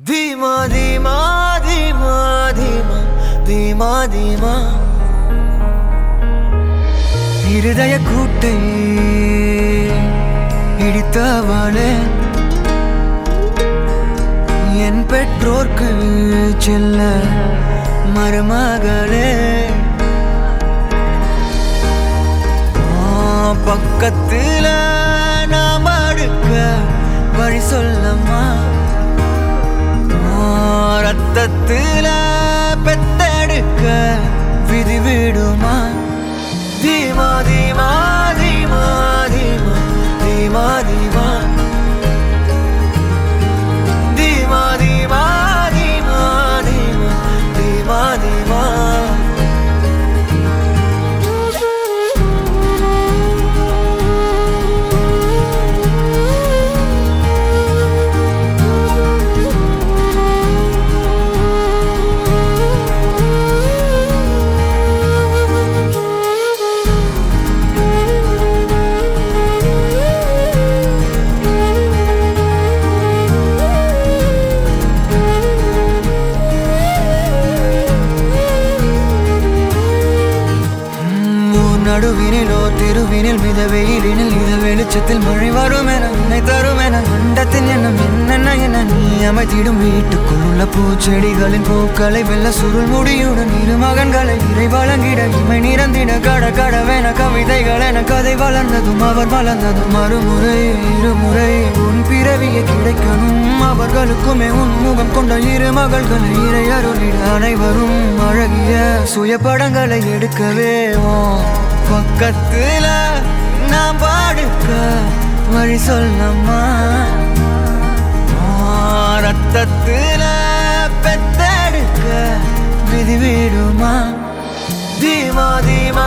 धीमा धीमा धीमा धीमा धीमा धीमा இருதய கூட்டை இடித்தவளே என் பெற்றோர்க்கு செல்ல மருமகளே பக்கத்துல நாம் அடுக்க வழி சொல்லம்மா ரத்தத்துல பெத்தெடுக்க விதி விடுமா धीमा धीमा धीमा धीमा धीमा धीमा धीमा धीमा धीमा धीमा धीमा धीमा நடுவினிலோ திருவினில் மித வெயிலினில் இத வெளிச்சத்தில் மழை வரும் என உன்னை தரும் என அண்டத்தின் எண்ணம் என்னென்ன என நீ அமைத்திடும் வீட்டுக்குள் உள்ள பூச்செடிகளின் பூக்களை வெல்ல சுருள் முடியுடன் இரு மகன்களை இறை வழங்கிட இமை நிறந்திட கட கடவென கவிதைகள் என கதை வளர்ந்ததும் அவர் வளர்ந்ததும் மறுமுறை இருமுறை உன் பிறவியை கிடைக்கணும் அவர்களுக்குமே உன் முகம் கொண்ட இரு மகள்களை இறை அருளிட அனைவரும் அழகிய சுய படங்களை எடுக்கவே பக்கத்துல நாம் பாடுக்க வழி சொல்லம்மா ரத்தத்துல பெத்தெடுக்க விதி விடுமா धीमा धीमा